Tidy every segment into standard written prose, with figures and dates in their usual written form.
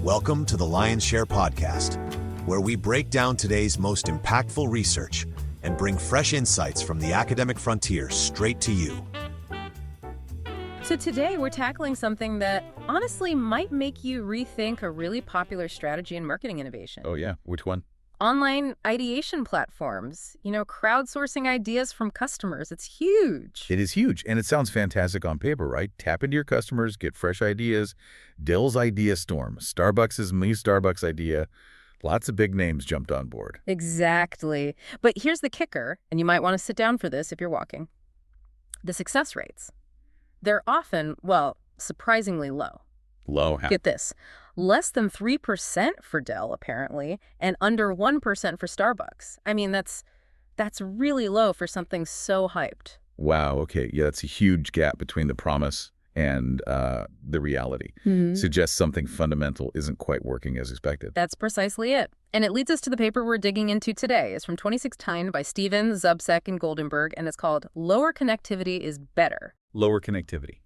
Welcome to the Lion's Share podcast, where we break down today's most impactful research and bring fresh insights from the academic frontier straight to you. So today we're tackling something that honestly might make you rethink a really popular strategy in marketing innovation. Oh yeah, which one? Online ideation platforms, crowdsourcing ideas from customers. It's huge. It is huge, and it sounds fantastic on paper, right? Tap into your customers, get fresh ideas. Dell's idea storm, Starbucks' me Starbucks idea. Lots of big names jumped on board. Exactly. But here's the kicker, and you might want to sit down for this if you're walking. The success rates. They're often, surprisingly low. Low. Get this. Less than 3% for Dell, apparently, and under 1% for Starbucks. I mean, that's really low for something so hyped. Wow, okay. Yeah, that's a huge gap between the promise and the reality. Suggests something fundamental isn't quite working as expected. That's precisely it. And it leads us to the paper we're digging into today. It's from 2016 by Stephen, ZUBCSEK, and GOLDENBERG, and it's called Lower Connectivity is Better. Lower connectivity.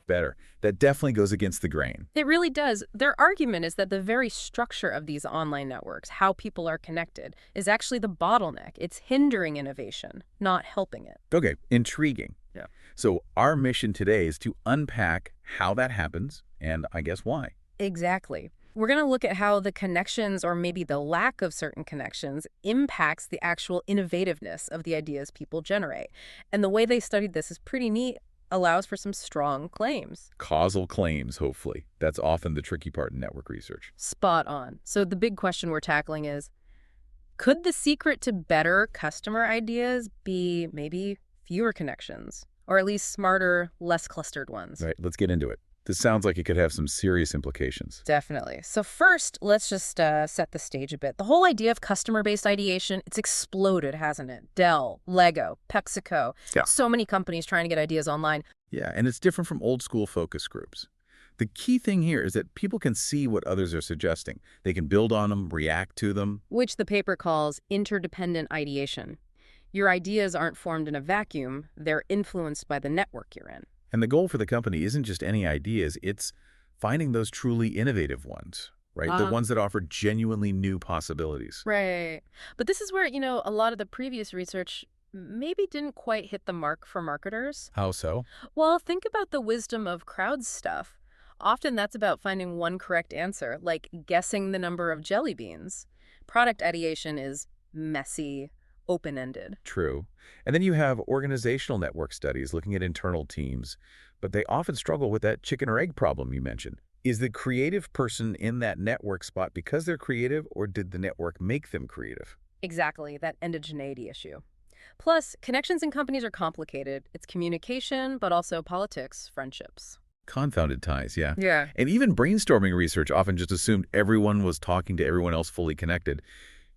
Better. That definitely goes against the grain. It really does. Their argument is that the very structure of these online networks, how people are connected, is actually the bottleneck. It's hindering innovation, not helping it. Okay, intriguing. Yeah. So our mission today is to unpack how that happens and I guess why. Exactly. We're going to look at how the connections, or maybe the lack of certain connections, impacts the actual innovativeness of the ideas people generate. And the way they studied this is pretty neat. Allows for some strong claims. Causal claims, hopefully. That's often the tricky part in network research. Spot on. So the big question we're tackling is, could the secret to better customer ideas be maybe fewer connections, or at least smarter, less clustered ones? Right, let's get into it. This sounds like it could have some serious implications. Definitely. So first, let's just set the stage a bit. The whole idea of customer-based ideation, it's exploded, hasn't it? Dell, Lego, PepsiCo, so many companies trying to get ideas online. Yeah, and it's different from old school focus groups. The key thing here is that people can see what others are suggesting. They can build on them, react to them. Which the paper calls interdependent ideation. Your ideas aren't formed in a vacuum. They're influenced by the network you're in. And the goal for the company isn't just any ideas, it's finding those truly innovative ones, right? The ones that offer genuinely new possibilities. Right. But this is where, a lot of the previous research maybe didn't quite hit the mark for marketers. How so? Well, think about the wisdom of crowd stuff. Often that's about finding one correct answer, like guessing the number of jelly beans. Product ideation is messy, open-ended. True. And then you have organizational network studies looking at internal teams, but they often struggle with that chicken or egg problem you mentioned. Is the creative person in that network spot because they're creative, or did the network make them creative? Exactly, that endogeneity issue. Plus, connections in companies are complicated. It's communication, but also politics, friendships. Confounded ties, yeah. Yeah. And even brainstorming research often just assumed everyone was talking to everyone else fully connected.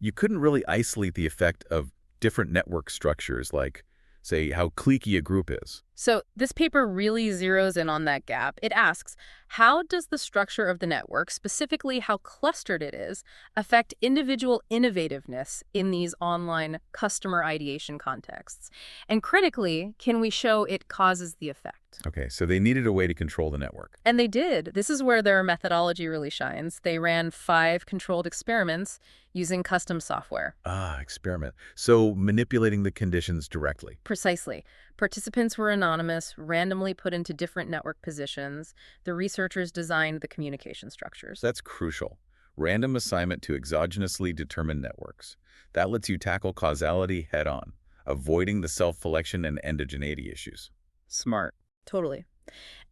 You couldn't really isolate the effect of different network structures, like, say, how cliquey a group is. So this paper really zeroes in on that gap. It asks, how does the structure of the network, specifically how clustered it is, affect individual innovativeness in these online customer ideation contexts? And critically, can we show it causes the effect? Okay, so they needed a way to control the network. And they did. This is where their methodology really shines. They ran 5 controlled experiments using custom software. Experiment. So manipulating the conditions directly. Precisely. Participants were anonymous, randomly put into different network positions. The researchers designed the communication structures. That's crucial. Random assignment to exogenously determined networks. That lets you tackle causality head-on, avoiding the self-selection and endogeneity issues. Smart. Totally.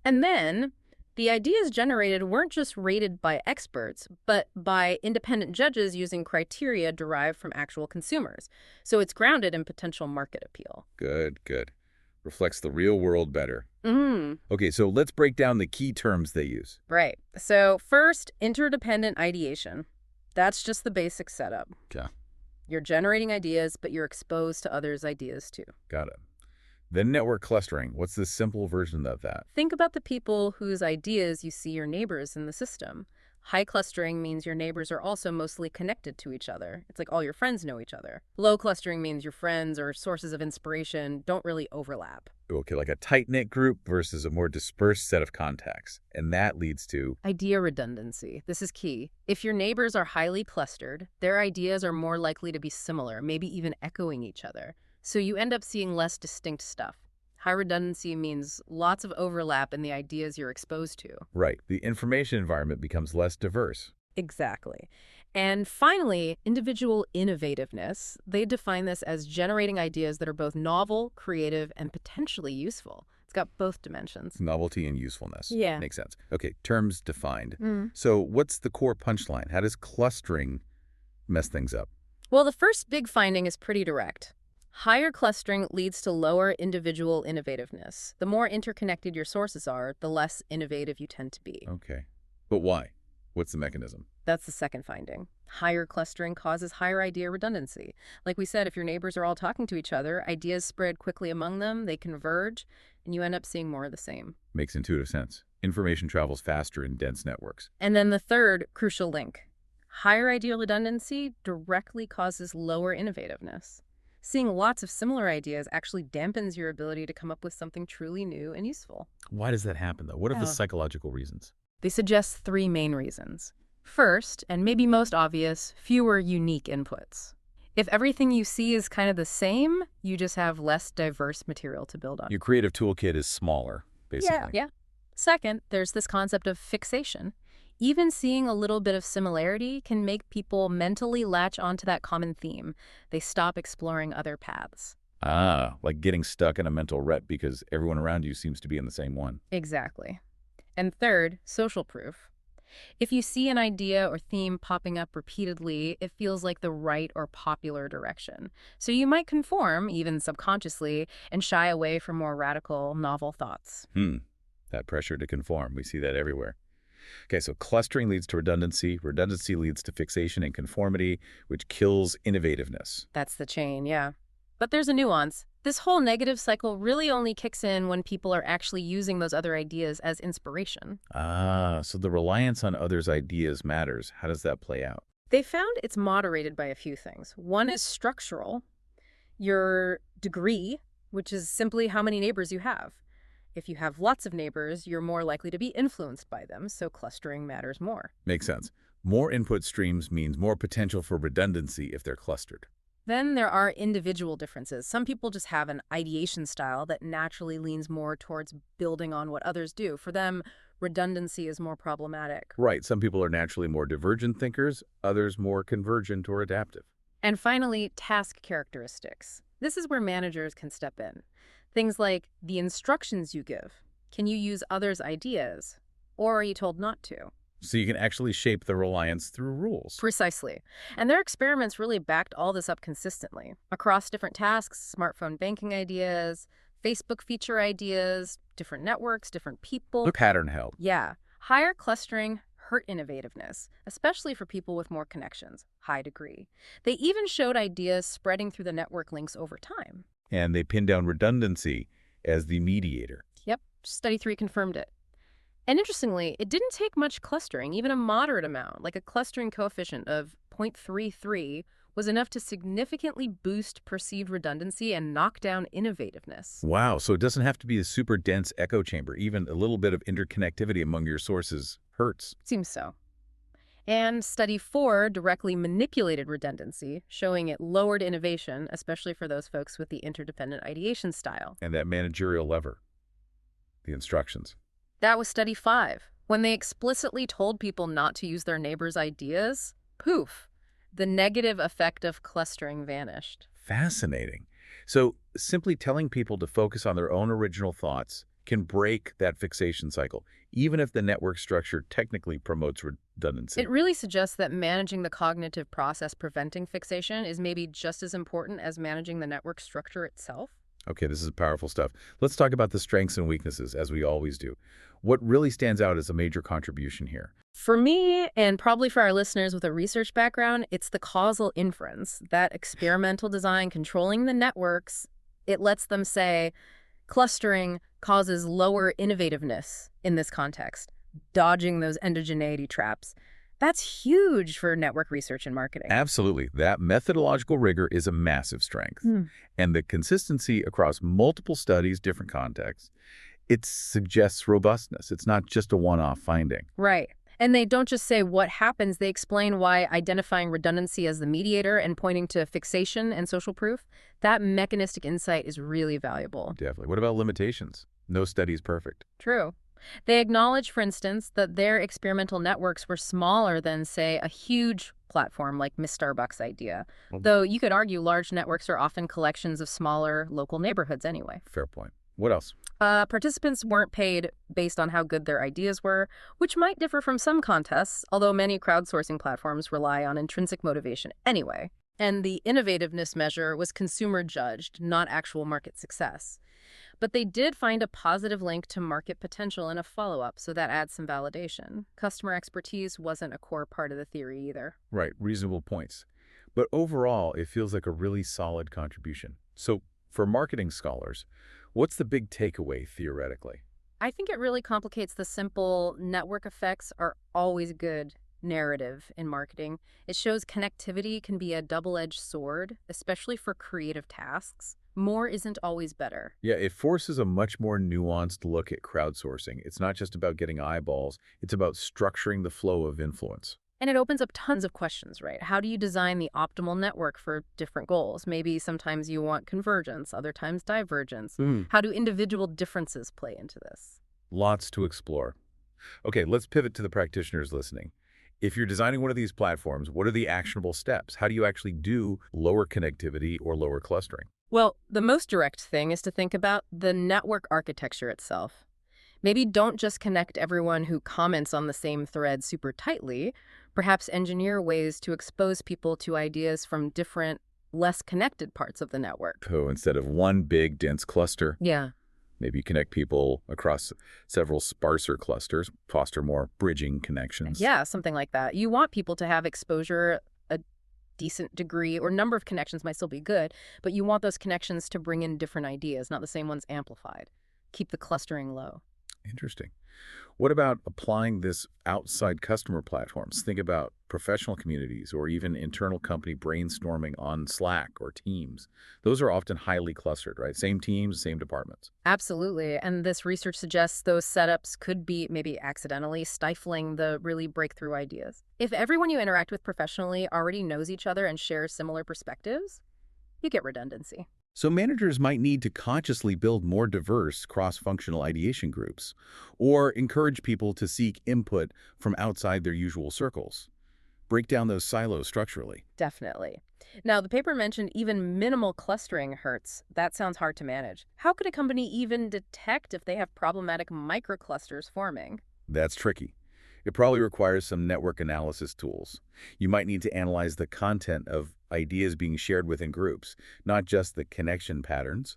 And then the ideas generated weren't just rated by experts, but by independent judges using criteria derived from actual consumers. So it's grounded in potential market appeal. Good, good. Reflects the real world better. Okay, so let's break down the key terms they use. Right. So first, interdependent ideation. That's just the basic setup. Okay. You're generating ideas, but you're exposed to others' ideas too. Got it. Then network clustering. What's the simple version of that? Think about the people whose ideas you see your neighbors in the system. High clustering means your neighbors are also mostly connected to each other. It's like all your friends know each other. Low clustering means your friends or sources of inspiration don't really overlap. Okay, like a tight-knit group versus a more dispersed set of contacts. And that leads to Idea redundancy. This is key. If your neighbors are highly clustered, their ideas are more likely to be similar, maybe even echoing each other. So you end up seeing less distinct stuff. High redundancy means lots of overlap in the ideas you're exposed to. right. The information environment becomes less diverse. Exactly. And finally, individual innovativeness. They define this as generating ideas that are both novel, creative, and potentially useful. It's got both dimensions. Novelty and usefulness. Yeah. Makes sense. Okay, terms defined. Mm. So what's the core punchline? How does clustering mess things up? Well, the first big finding is pretty direct. Higher clustering leads to lower individual innovativeness. The more interconnected your sources are, the less innovative you tend to be. Okay. But why? What's the mechanism? That's the second finding. Higher clustering causes higher idea redundancy. Like we said, if your neighbors are all talking to each other, ideas spread quickly among them, they converge, and you end up seeing more of the same. Makes intuitive sense. Information travels faster in dense networks. And then the third crucial link. Higher idea redundancy directly causes lower innovativeness. Seeing lots of similar ideas actually dampens your ability to come up with something truly new and useful. Why does that happen, though? What are the Oh. psychological reasons? They suggest three main reasons. First, and maybe most obvious, fewer unique inputs. If everything you see is kind of the same, you just have less diverse material to build on. Your creative toolkit is smaller, basically. Yeah. Second, there's this concept of fixation. Even seeing a little bit of similarity can make people mentally latch onto that common theme. They stop exploring other paths. Ah, like getting stuck in a mental rut because everyone around you seems to be in the same one. Exactly. And third, social proof. If you see an idea or theme popping up repeatedly, it feels like the right or popular direction. So you might conform, even subconsciously, and shy away from more radical, novel thoughts. That pressure to conform, we see that everywhere. Okay, so clustering leads to redundancy. Redundancy leads to fixation and conformity, which kills innovativeness. That's the chain, yeah. But there's a nuance. This whole negative cycle really only kicks in when people are actually using those other ideas as inspiration. Ah, so the reliance on others' ideas matters. How does that play out? They found it's moderated by a few things. One is structural. Your degree, which is simply how many neighbors you have. If you have lots of neighbors, you're more likely to be influenced by them, so clustering matters more. Makes sense. More input streams means more potential for redundancy if they're clustered. Then there are individual differences. Some people just have an ideation style that naturally leans more towards building on what others do. For them, redundancy is more problematic. Right, some people are naturally more divergent thinkers, others more convergent or adaptive. And finally, task characteristics. This is where managers can step in. Things like the instructions you give. Can you use others' ideas? Or are you told not to? So you can actually shape the reliance through rules. Precisely. And their experiments really backed all this up consistently. Across different tasks, smartphone banking ideas, Facebook feature ideas, different networks, different people. The pattern held. Yeah. Higher clustering hurt innovativeness, especially for people with more connections, high degree. They even showed ideas spreading through the network links over time. And they pinned down redundancy as the mediator. Yep. Study 3 confirmed it. And interestingly, it didn't take much clustering, even a moderate amount, like a clustering coefficient of 0.33 was enough to significantly boost perceived redundancy and knock down innovativeness. Wow, so it doesn't have to be a super dense echo chamber. Even a little bit of interconnectivity among your sources hurts. Seems so. And study 4 directly manipulated redundancy, showing it lowered innovation, especially for those folks with the interdependent ideation style. And that managerial lever, the instructions. That was study 5. When they explicitly told people not to use their neighbors' ideas, poof, the negative effect of clustering vanished. Fascinating. So simply telling people to focus on their own original thoughts can break that fixation cycle, even if the network structure technically promotes redundancy. It really suggests that managing the cognitive process preventing fixation is maybe just as important as managing the network structure itself. Okay, this is powerful stuff. Let's talk about the strengths and weaknesses, as we always do. What really stands out as a major contribution here? For me, and probably for our listeners with a research background, it's the causal inference. That experimental design controlling the networks, it lets them say clustering causes lower innovativeness in this context, dodging those endogeneity traps. That's huge for network research and marketing. Absolutely. That methodological rigor is a massive strength. And the consistency across multiple studies, different contexts, it suggests robustness. It's not just a one-off finding. Right. And they don't just say what happens, they explain why identifying redundancy as the mediator and pointing to fixation and social proof, that mechanistic insight is really valuable. Definitely. What about limitations? No study is perfect. True. They acknowledge, for instance, that their experimental networks were smaller than, say, a huge platform like Miss Starbucks' idea. Though you could argue large networks are often collections of smaller local neighborhoods anyway. Fair point. What else? Participants weren't paid based on how good their ideas were, which might differ from some contests, although many crowdsourcing platforms rely on intrinsic motivation anyway. And the innovativeness measure was consumer judged, not actual market success. But they did find a positive link to market potential in a follow-up, so that adds some validation. Customer expertise wasn't a core part of the theory either. Right, reasonable points. But overall, it feels like a really solid contribution. So, for marketing scholars, what's the big takeaway theoretically? I think it really complicates the simple network effects are always good narrative in marketing. It shows connectivity can be a double-edged sword, especially for creative tasks. More isn't always better. Yeah, it forces a much more nuanced look at crowdsourcing. It's not just about getting eyeballs, it's about structuring the flow of influence. And it opens up tons of questions, right? How do you design the optimal network for different goals? Maybe sometimes you want convergence, other times divergence. How do individual differences play into this? Lots to explore. Okay, let's pivot to the practitioners listening. If you're designing one of these platforms, what are the actionable steps? How do you actually do lower connectivity or lower clustering? Well, the most direct thing is to think about the network architecture itself. Maybe don't just connect everyone who comments on the same thread super tightly. Perhaps engineer ways to expose people to ideas from different, less connected parts of the network. So instead of one big, dense cluster, Yeah. maybe connect people across several sparser clusters, foster more bridging connections. Yeah, something like that. You want people to have exposure, a decent degree, or number of connections might still be good, but you want those connections to bring in different ideas, not the same ones amplified. Keep the clustering low. Interesting. What about applying this outside customer platforms? Think about professional communities or even internal company brainstorming on Slack or Teams. Those are often highly clustered, right? Same teams, same departments. Absolutely. And this research suggests those setups could be maybe accidentally stifling the really breakthrough ideas. If everyone you interact with professionally already knows each other and shares similar perspectives, you get redundancy. So managers might need to consciously build more diverse cross-functional ideation groups or encourage people to seek input from outside their usual circles. Break down those silos structurally. Definitely. Now, the paper mentioned even minimal clustering hurts. That sounds hard to manage. How could a company even detect if they have problematic microclusters forming? That's tricky. It probably requires some network analysis tools. You might need to analyze the content of ideas being shared within groups, not just the connection patterns.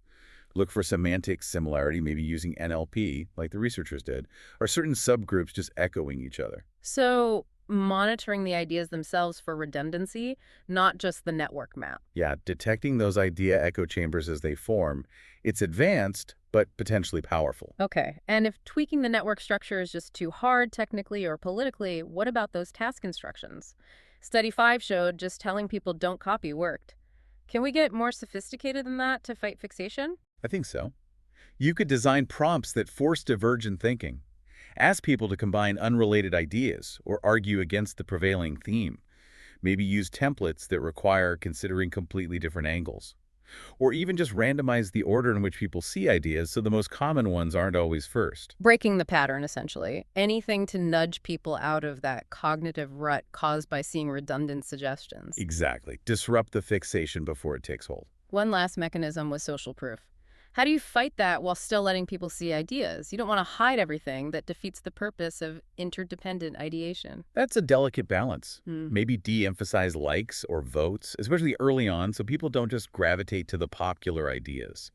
Look for semantic similarity, maybe using NLP, like the researchers did, or certain subgroups just echoing each other. So, monitoring the ideas themselves for redundancy, not just the network map. Yeah, detecting those idea echo chambers as they form, it's advanced, but potentially powerful. Okay, and if tweaking the network structure is just too hard technically or politically, what about those task instructions? Study 5 showed just telling people don't copy worked. Can we get more sophisticated than that to fight fixation? I think so. You could design prompts that force divergent thinking. Ask people to combine unrelated ideas or argue against the prevailing theme. Maybe use templates that require considering completely different angles. Or even just randomize the order in which people see ideas so the most common ones aren't always first. Breaking the pattern, essentially. Anything to nudge people out of that cognitive rut caused by seeing redundant suggestions. Exactly. Disrupt the fixation before it takes hold. One last mechanism was social proof. How do you fight that while still letting people see ideas? You don't want to hide everything. That defeats the purpose of interdependent ideation. That's a delicate balance. Maybe de-emphasize likes or votes, especially early on, so people don't just gravitate to the popular ideas.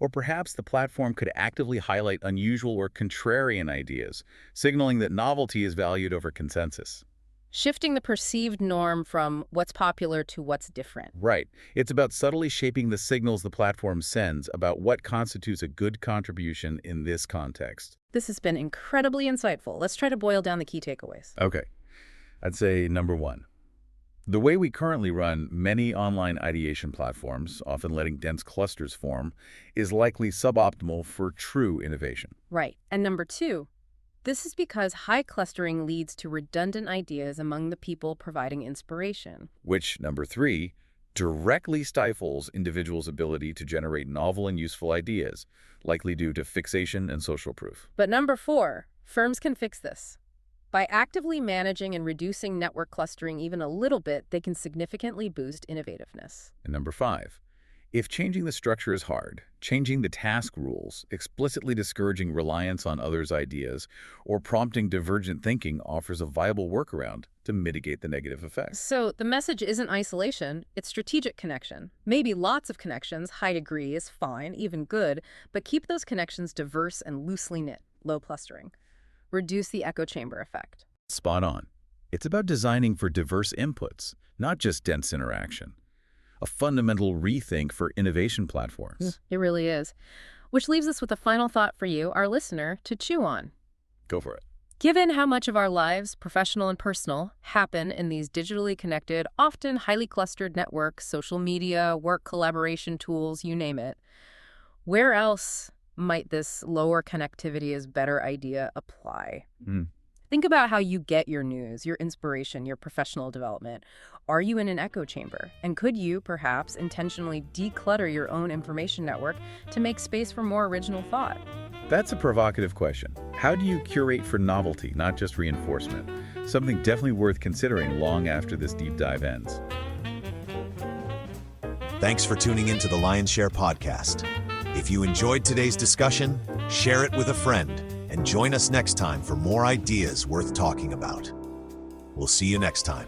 Or perhaps the platform could actively highlight unusual or contrarian ideas, signaling that novelty is valued over consensus. Shifting the perceived norm from what's popular to what's different. Right. It's about subtly shaping the signals the platform sends about what constitutes a good contribution in this context. This has been incredibly insightful. Let's try to boil down the key takeaways. Okay. I'd say number one. The way we currently run many online ideation platforms, often letting dense clusters form, is likely suboptimal for true innovation. Right. And number two, this is because high clustering leads to redundant ideas among the people providing inspiration. Which, number three, directly stifles individuals' ability to generate novel and useful ideas, likely due to fixation and social proof. But number four, firms can fix this. By actively managing and reducing network clustering even a little bit, they can significantly boost innovativeness. And number five, if changing the structure is hard, changing the task rules, explicitly discouraging reliance on others' ideas, or prompting divergent thinking offers a viable workaround to mitigate the negative effects. So the message isn't isolation, it's strategic connection. Maybe lots of connections, high degree is fine, even good, but keep those connections diverse and loosely knit, low clustering. Reduce the echo chamber effect. Spot on. It's about designing for diverse inputs, not just dense interaction. A fundamental rethink for innovation platforms. It really is. Which leaves us with a final thought for you, our listener, to chew on. Go for it. Given how much of our lives, professional and personal, happen in these digitally connected, often highly clustered networks, social media, work collaboration tools, you name it, where else might this lower connectivity is better idea apply? Think about how you get your news, your inspiration, your professional development. Are you in an echo chamber? And could you, perhaps, intentionally declutter your own information network to make space for more original thought? That's a provocative question. How do you curate for novelty, not just reinforcement? Something definitely worth considering long after this deep dive ends. Thanks for tuning into the Lion's Share podcast. If you enjoyed today's discussion, share it with a friend and join us next time for more ideas worth talking about. We'll see you next time.